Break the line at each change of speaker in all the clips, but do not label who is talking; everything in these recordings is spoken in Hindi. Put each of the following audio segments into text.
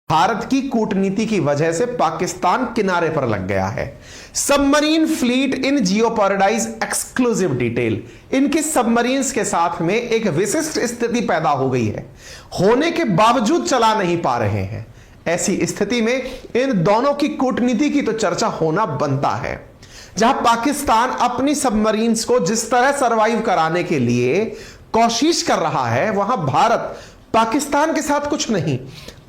भारत की कूटनीति की वजह से पाकिस्तान किनारे पर लग गया है। सबमरीन फ्लीट इन जियो पैराडाइज एक्सक्लूसिव डिटेल। इनके सबमरीन्स के साथ में एक विशिष्ट स्थिति पैदा हो गई है, होने के बावजूद चला नहीं पा रहे हैं। ऐसी स्थिति में इन दोनों की कूटनीति की तो चर्चा होना बनता है। जहां पाकिस्तान अपनी सबमरीन्स को जिस तरह सरवाइव कराने के लिए कोशिश कर रहा है, वहां भारत पाकिस्तान के साथ कुछ नहीं,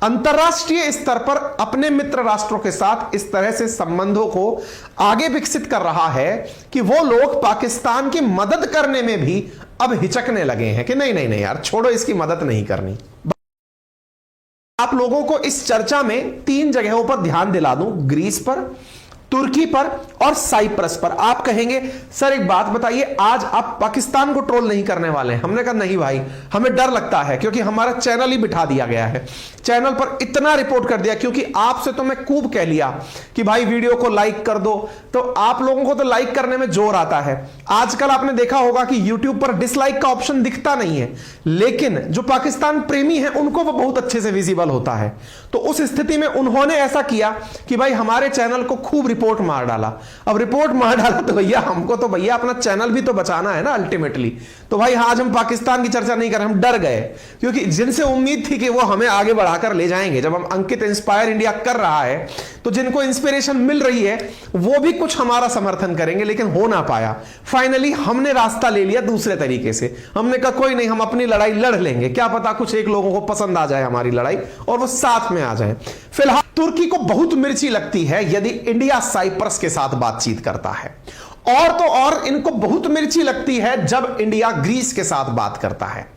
अंतरराष्ट्रीय स्तर पर अपने मित्र राष्ट्रों के साथ इस तरह से संबंधों को आगे विकसित कर रहा है कि वो लोग पाकिस्तान की मदद करने में भी अब हिचकने लगे हैं कि नहीं नहीं नहीं यार, छोड़ो, इसकी मदद नहीं करनी। आप लोगों को इस चर्चा में 3 जगहों पर ध्यान दिला दूं, ग्रीस पर, तुर्की पर और साइप्रस पर। आप कहेंगे सर एक बात बताइए, आज आप पाकिस्तान को ट्रोल नहीं करने वाले हैं? हमने कहा नहीं भाई, हमें डर लगता है क्योंकि हमारा चैनल ही बिठा दिया गया है। चैनल पर इतना रिपोर्ट कर दिया, क्योंकि आपसे तो मैं खूब कह लिया कि भाई वीडियो को लाइक कर दो, तो आप लोगों को तो लाइक करने में जोर आता है। आजकल आपने देखा होगा कि यूट्यूब पर डिसलाइक का ऑप्शन दिखता नहीं है, लेकिन जो पाकिस्तान प्रेमी है उनको वो बहुत अच्छे से विजिबल होता है। तो उस स्थिति में उन्होंने ऐसा किया कि भाई हमारे चैनल को खूब रिपोर्ट मार डाला। अब रिपोर्ट मार डाला तो भैया हमको तो भैया अपना चैनल भी तो बचाना है ना अल्टीमेटली। तो भाई आज हम पाकिस्तान की चर्चा नहीं कर रहे, हम डर गए, क्योंकि जिनसे उम्मीद थी कि वो हमें आगे बढ़ाकर ले जाएंगे। जब हम अंकित इंस्पायर इंडिया कर रहा है तो जिनको इंस्पिरेशन मिल रही है वो भी कुछ हमारा समर्थन करेंगे, लेकिन हो ना पाया। फाइनली हमने रास्ता ले लिया दूसरे तरीके से। हमने कहा कोई नहीं, हम अपनी लड़ाई लड़ लेंगे, क्या पता कुछ एक लोगों को पसंद आ जाए हमारी लड़ाई और वो साथ में आ जाए। फिलहाल तुर्की को बहुत मिर्ची लगती है यदि इंडिया साइप्रस के साथ बातचीत करता है, और तो और इनको बहुत मिर्ची लगती है जब इंडिया ग्रीस के साथ बात करता है।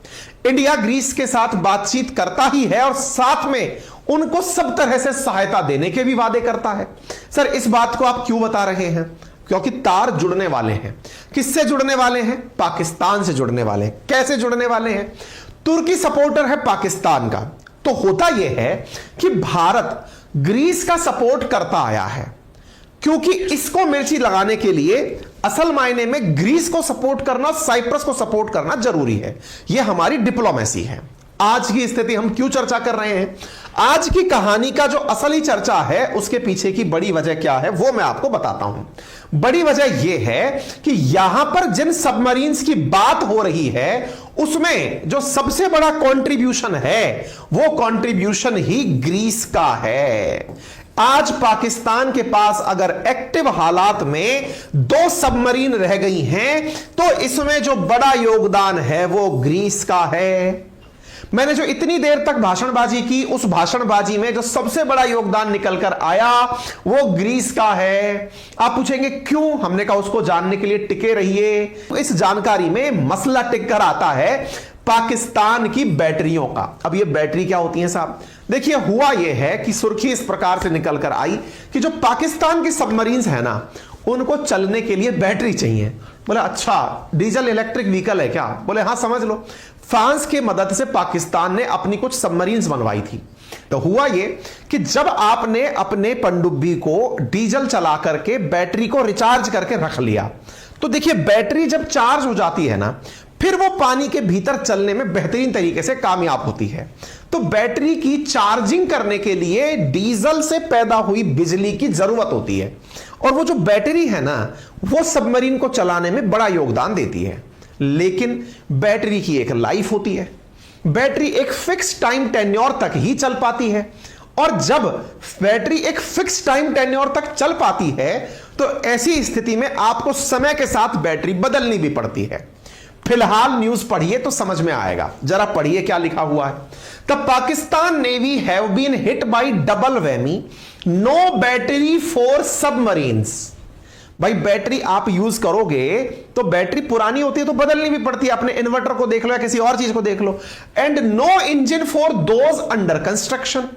इंडिया ग्रीस के साथ बातचीत करता ही है और साथ में उनको सब तरह से सहायता देने के भी वादे करता है। सर इस बात को आप क्यों बता रहे हैं? क्योंकि तार जुड़ने वाले हैं। किससे जुड़ने वाले हैं? पाकिस्तान से जुड़ने वाले हैं। कैसे जुड़ने वाले हैं? तुर्की सपोर्टर है पाकिस्तान का, तो होता यह है कि भारत ग्रीस का सपोर्ट करता आया है, क्योंकि इसको मिर्ची लगाने के लिए असल मायने में ग्रीस को सपोर्ट करना, साइप्रस को सपोर्ट करना जरूरी है। यह हमारी डिप्लोमेसी है। आज की स्थिति हम क्यों चर्चा कर रहे हैं? आज की कहानी का जो असली चर्चा है उसके पीछे की बड़ी वजह क्या है वो मैं आपको बताता हूं। बड़ी वजह यह है कि यहां पर जिन सबमरीन्स की बात हो रही है उसमें जो सबसे बड़ा कंट्रीब्यूशन है वो कंट्रीब्यूशन ही ग्रीस का है। आज पाकिस्तान के पास अगर एक्टिव हालात में 2 सबमरीन रह गई हैं तो इसमें जो बड़ा योगदान है वो ग्रीस का है। मैंने जो इतनी देर तक भाषणबाजी की, उस भाषणबाजी में जो सबसे बड़ा योगदान निकलकर आया वो ग्रीस का है। आप पूछेंगे क्यों? हमने कहा उसको जानने के लिए टिके रहिए। इस जानकारी में मसला टिक कर आता है पाकिस्तान की बैटरियों का। अब ये बैटरी क्या होती है साहब? देखिए हुआ यह है कि सुर्खी इस प्रकार से निकल कर आई कि जो पाकिस्तान की सबमरीन्स है ना, उनको चलने के लिए बैटरी चाहिए। बोले अच्छा डीजल इलेक्ट्रिक व्हीकल है क्या? बोले हाँ समझ लो। फ्रांस की मदद से पाकिस्तान ने अपनी कुछ सबमरीन्स बनवाई थी। तो हुआ ये कि जब आपने अपने पनडुब्बी को डीजल चला करके बैटरी को रिचार्ज करके रख लिया, तो देखिए बैटरी जब चार्ज हो जाती है ना, फिर वो पानी के भीतर चलने में बेहतरीन तरीके से कामयाब होती है। तो बैटरी की चार्जिंग करने के लिए डीजल से पैदा हुई बिजली की जरूरत होती है, और वो जो बैटरी है ना वो सबमरीन को चलाने में बड़ा योगदान देती है। लेकिन बैटरी की एक लाइफ होती है, बैटरी एक फिक्स टाइम टेन्योर तक ही चल पाती है, और जब बैटरी एक फिक्स टाइम टेन्योर तक चल पाती है तो ऐसी स्थिति में आपको समय के साथ बैटरी बदलनी भी पड़ती है। फिलहाल न्यूज पढ़िए तो समझ में आएगा। जरा पढ़िए क्या लिखा हुआ है। The Pakistan navy have been hit by double whammy, no battery for submarines. भाई बैटरी आप यूज करोगे तो बैटरी पुरानी होती है तो बदलनी भी पड़ती है। अपने इन्वर्टर को देख लो या किसी और चीज को देख लो। And no engine for those under construction,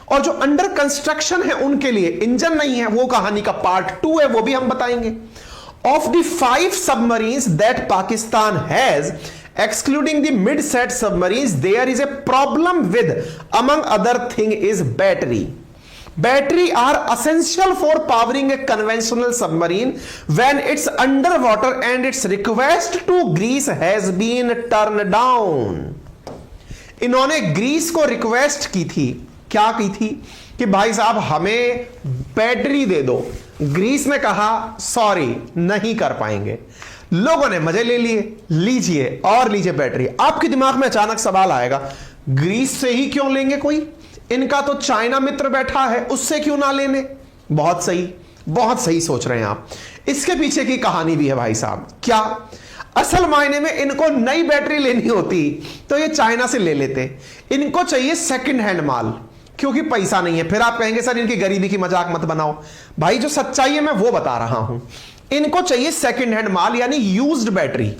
और जो अंडर कंस्ट्रक्शन है उनके लिए इंजन नहीं है। वो कहानी का पार्ट 2 है, वो भी हम बताएंगे। Of the 5 submarines that Pakistan has, excluding the mid-set submarines, there is a problem with, among other thing, is battery. Battery are essential for powering a conventional submarine when it's underwater, and its request to Greece has been turned down. इन्होंने ग्रीस को रिक्वेस्ट की थी क्या की थी कि भाई साहब हमें बैटरी दे दो। ग्रीस ने कहा सॉरी नहीं कर पाएंगे। लोगों ने मजे ले लिए, लीजिए और लीजिए बैटरी। आपके दिमाग में अचानक सवाल आएगा, ग्रीस से ही क्यों लेंगे कोई, इनका तो चाइना मित्र बैठा है, उससे क्यों ना लेने। बहुत सही सोच रहे हैं आप। इसके पीछे की कहानी भी है भाई साहब। क्या असल मायने में इनको नई बैटरी लेनी होती तो ये चाइना से ले लेते। इनको चाहिए सेकंड हैंड माल, क्योंकि पैसा नहीं है। फिर आप कहेंगे सर इनकी गरीबी की मजाक मत बनाओ। भाई जो सच्चाई है मैं वो बता रहा हूं। इनको चाहिए सेकंड हैंड माल, यानी यूज्ड बैटरी।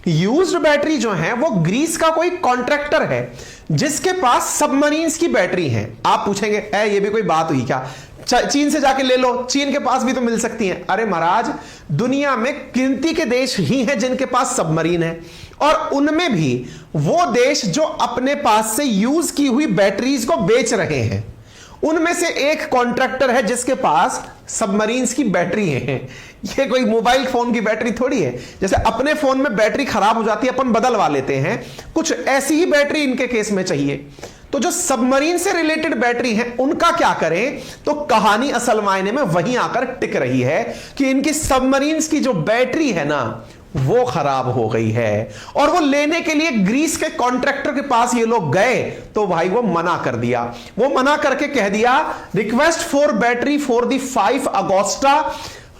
यूज्ड बैटरी जो है वो ग्रीस का कोई कॉन्ट्रैक्टर है जिसके पास सबमरीन्स की बैटरी है। आप पूछेंगे ये भी कोई बात हुई क्या, चीन से जाके ले लो, चीन के पास भी तो मिल सकती हैं। अरे महाराज, दुनिया में गिनती के देश ही हैं जिनके पास सबमरीन है, और उनमें भी वो देश जो अपने पास से यूज की हुई बैटरीज को बेच रहे हैं, उनमें से एक कॉन्ट्रैक्टर है जिसके पास सबमरीन्स की बैटरी है। ये कोई मोबाइल फोन की बैटरी थोड़ी है, जैसे अपने फोन में बैटरी खराब हो जाती है अपन बदलवा लेते हैं, कुछ ऐसी ही बैटरी इनके केस में चाहिए। तो जो सबमरीन से रिलेटेड बैटरी है उनका क्या करें, तो कहानी असल मायने में वहीं आकर टिक रही है कि इनकी सबमरीन्स की जो बैटरी है ना वो खराब हो गई है, और वो लेने के लिए ग्रीस के कॉन्ट्रैक्टर के पास ये लोग गए तो भाई वो मना कर दिया। वो मना करके कह दिया request for battery for the 5 Agosta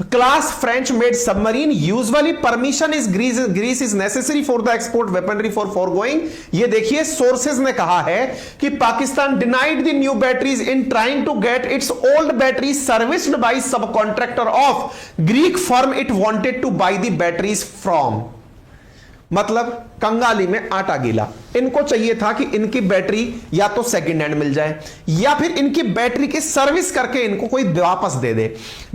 class French made submarine usually permission is Greece is necessary for the export weaponry for forgoing. ये देखिए सोर्सेज ने कहा है कि Pakistan denied the new batteries in trying to get its old battery serviced by subcontractor of Greek firm it wanted to buy the batteries from. मतलब कंगाली में आटा गीला। इनको चाहिए था कि इनकी बैटरी या तो सेकंड हैंड मिल जाए या फिर इनकी बैटरी की सर्विस करके इनको कोई वापस दे दे।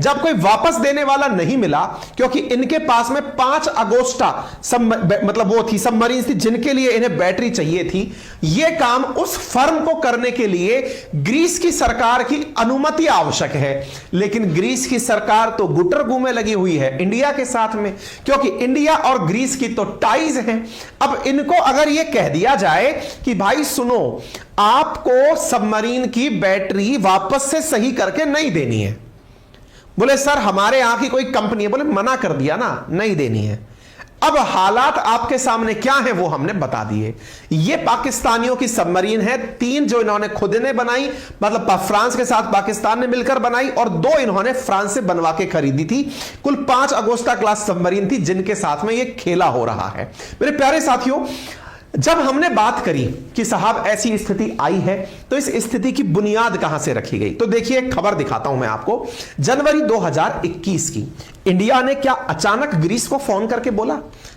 जब कोई वापस देने वाला नहीं मिला, क्योंकि इनके पास में 5 अगोस्टा मतलब वो थी सबमरीन थी जिनके लिए इन्हें बैटरी चाहिए थी, यह काम उस फर्म को करने के लिए ग्रीस की सरकार की अनुमति आवश्यक है। लेकिन ग्रीस की सरकार तो गुटर में लगी हुई है इंडिया के साथ में, क्योंकि इंडिया और ग्रीस की तो टाइज है। अब इनको अगर यह कह दिया जाए कि भाई सुनो, आपको सबमरीन की बैटरी वापस से सही करके नहीं देनी है, बोले सर हमारे यहां की कोई कंपनी है, बोले मना कर दिया ना, नहीं देनी है। अब हालात आपके सामने क्या है वो हमने बता दिए। ये पाकिस्तानियों की सबमरीन है, 3 जो इन्होंने खुद ने बनाई, मतलब फ्रांस के साथ पाकिस्तान ने मिलकर बनाई, और 2 इन्होंने फ्रांस से बनवा के खरीदी थी। कुल 5 अगोस्टा क्लास सबमरीन थी जिनके साथ में ये खेला हो रहा है। मेरे प्यारे साथियों, जब हमने बात करी कि साहब ऐसी स्थिति आई है तो इस स्थिति की बुनियाद कहां से रखी गई, तो देखिए एक खबर दिखाता हूं मैं आपको। जनवरी 2021 की इंडिया ने क्या अचानक ग्रीस को फोन करके बोला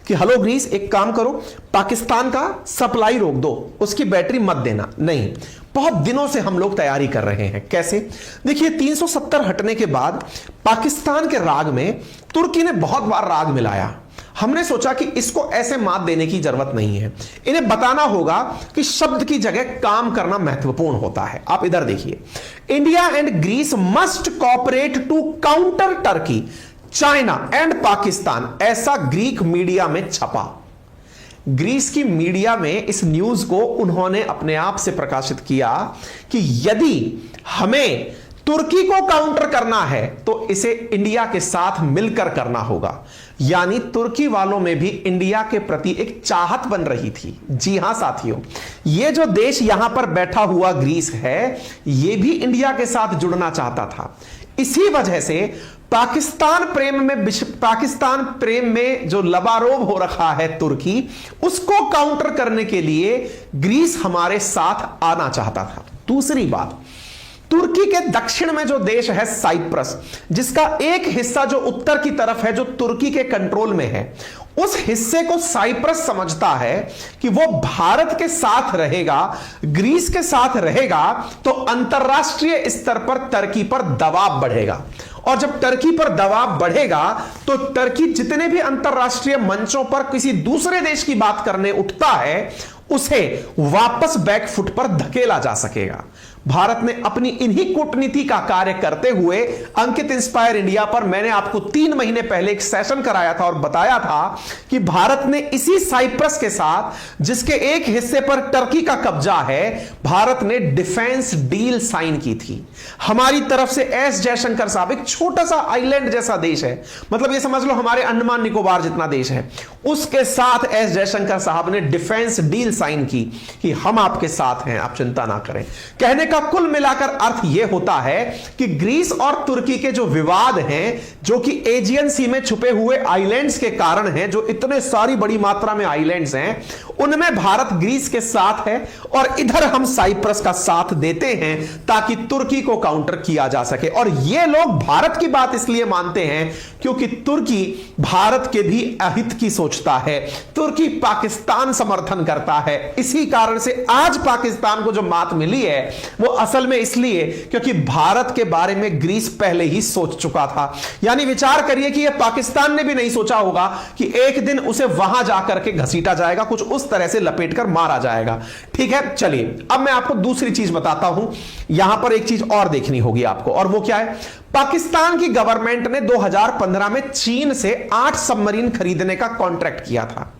कि हेलो ग्रीस, एक काम करो, पाकिस्तान का सप्लाई रोक दो, उसकी बैटरी मत देना। नहीं, बहुत दिनों से हम लोग तैयारी कर रहे हैं। कैसे? देखिए 370 हटने के बाद पाकिस्तान के राग में तुर्की ने बहुत बार राग मिलाया। हमने सोचा कि इसको ऐसे मात देने की जरूरत नहीं है, इन्हें बताना होगा कि शब्द की जगह काम करना महत्वपूर्ण होता है। आप इधर देखिए, India and Greece must cooperate to counter Turkey, China and Pakistan, ऐसा ग्रीक मीडिया में छपा। ग्रीस की मीडिया में इस न्यूज को उन्होंने अपने आप से प्रकाशित किया कि यदि हमें तुर्की को काउंटर करना है तो इसे इंडिया के साथ मिलकर करना होगा। यानी तुर्की वालों में भी इंडिया के प्रति एक चाहत बन रही थी। जी हां साथियों, ये जो देश यहां पर बैठा हुआ ग्रीस है, ये भी इंडिया के साथ जुड़ना चाहता था। इसी वजह से पाकिस्तान प्रेम में जो लबारोब हो रखा है तुर्की, उसको काउंटर करने के लिए ग्रीस हमारे साथ आना चाहता था। दूसरी बात, तुर्की के दक्षिण में जो देश है साइप्रस, जिसका एक हिस्सा जो उत्तर की तरफ है जो तुर्की के कंट्रोल में है, उस हिस्से को साइप्रस समझता है कि वो भारत के साथ रहेगा, ग्रीस के साथ रहेगा तो अंतरराष्ट्रीय स्तर पर टर्की पर दबाव बढ़ेगा। और जब टर्की पर दबाव बढ़ेगा तो टर्की जितने भी अंतरराष्ट्रीय मंचों पर किसी दूसरे देश की बात करने उठता है, उसे वापस बैकफुट पर धकेला जा सकेगा। भारत ने अपनी इन्हीं कूटनीति का कार्य करते हुए अंकित इंस्पायर इंडिया पर मैंने आपको 3 महीने पहले एक सेशन कराया था और बताया था कि भारत ने इसी साइप्रस के साथ, जिसके एक हिस्से पर टर्की का कब्जा है, भारत ने डिफेंस डील साइन की थी। हमारी तरफ से एस जयशंकर साहब, एक छोटा सा आइलैंड जैसा देश है, मतलब ये समझ लो हमारे अंडमान निकोबार जितना देश है, उसके साथ एस जयशंकर साहब ने डिफेंस डील साइन की कि हम आपके साथ हैं, आप चिंता ना करें। कहने का कुल मिलाकर अर्थ यह होता है कि ग्रीस और तुर्की के जो विवाद हैं, जो कि एजियन सी में छुपे हुए आइलैंड्स के कारण हैं, जो इतने सारी बड़ी मात्रा में आइलैंड्स हैं, उनमें भारत ग्रीस के साथ है और इधर हम साइप्रस का साथ देते हैं ताकि तुर्की को काउंटर किया जा सके। और ये लोग भारत की बात इसलिए मानते हैं क्योंकि तुर्की भारत के भी अहित की सोचता है, तुर्की पाकिस्तान समर्थन करता है। इसी कारण से आज पाकिस्तान को जो मात मिली है वो असल में इसलिए क्योंकि भारत के बारे में ग्रीस पहले ही सोच चुका था। यानी विचार करिए कि यह पाकिस्तान ने भी नहीं सोचा होगा कि एक दिन उसे वहां जाकर के घसीटा जाएगा, कुछ उस तरह से लपेटकर मारा जाएगा। ठीक है, चलिए अब मैं आपको दूसरी चीज बताता हूं। यहां पर एक चीज और देखनी होगी आपको, और वो क्या है? पाकिस्तान की गवर्नमेंट ने 2015 में चीन से 8 सबमरीन खरीदने का कॉन्ट्रैक्ट किया था।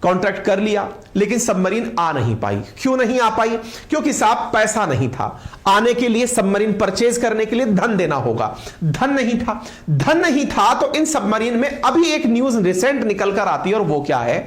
कॉन्ट्रैक्ट कर लिया, लेकिन सबमरीन आ नहीं पाई। क्यों नहीं आ पाई? क्योंकि साहब पैसा नहीं था। आने के लिए, सबमरीन परचेज करने के लिए धन देना होगा, धन नहीं था। धन नहीं था तो इन सबमरीन में अभी एक न्यूज रिसेंट निकल कर आती है, और वो क्या है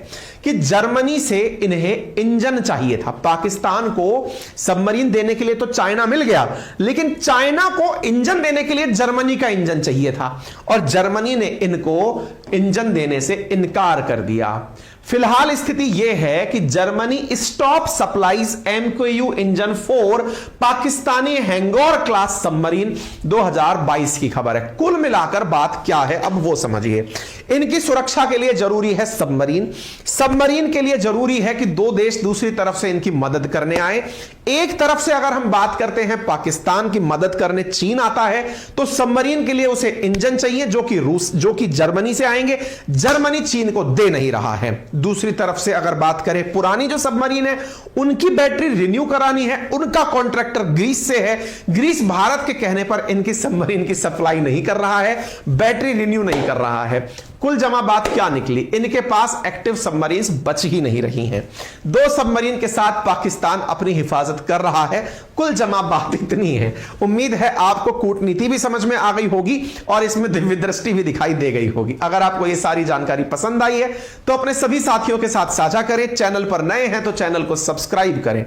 कि जर्मनी से इन्हें इंजन चाहिए था। पाकिस्तान को सबमरीन देने के लिए तो चाइना मिल गया, लेकिन चाइना को इंजन देने के लिए जर्मनी का इंजन चाहिए था, और जर्मनी ने इनको इंजन देने से इनकार कर दिया। फिलहाल स्थिति यह है कि Germany stop supplies MQ engine 4 Pakistani Hangor class submarine 2022 की खबर है। कुल मिलाकर बात क्या है अब वो समझिए। इनकी सुरक्षा के लिए जरूरी है सबमरीन, सबमरीन के लिए जरूरी है कि दो देश दूसरी तरफ से इनकी मदद करने आए। एक तरफ से अगर हम बात करते हैं पाकिस्तान की मदद करने चीन आता है, तो सबमरीन के लिए उसे इंजन चाहिए जो कि जर्मनी से आएंगे। जर्मनी चीन को दे नहीं रहा है। दूसरी तरफ से अगर बात करें, पुरानी जो सबमरीन है उनकी बैटरी रिन्यू करानी है, उनका कॉन्ट्रैक्टर ग्रीस से है। ग्रीस भारत के कहने पर इनकी सबमरीन की सप्लाई नहीं कर रहा है, बैटरी रिन्यू नहीं कर रहा है। कुल जमा बात क्या निकली? इनके पास एक्टिव सबमरीन्स बच ही नहीं रही हैं। 2 सबमरीन के साथ पाकिस्तान अपनी हिफाजत कर रहा है। कुल जमा बात इतनी है। उम्मीद है आपको कूटनीति भी समझ में आ गई होगी और इसमें दिव्य दृष्टि भी दिखाई दे गई होगी। अगर आपको यह सारी जानकारी पसंद आई है तो अपने सभी साथियों के साथ साझा करें। चैनल पर नए हैं तो चैनल को सब्सक्राइब करें।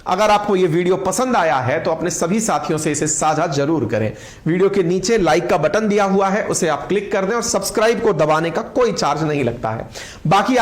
अगर आपको यह वीडियो पसंद आया है तो अपने सभी साथियों से इसे साझा जरूर करें। वीडियो के नीचे लाइक का बटन दिया हुआ है, उसे आप क्लिक कर दें और सब्सक्राइब को दबाने का कोई चार्ज नहीं लगता है। बाकी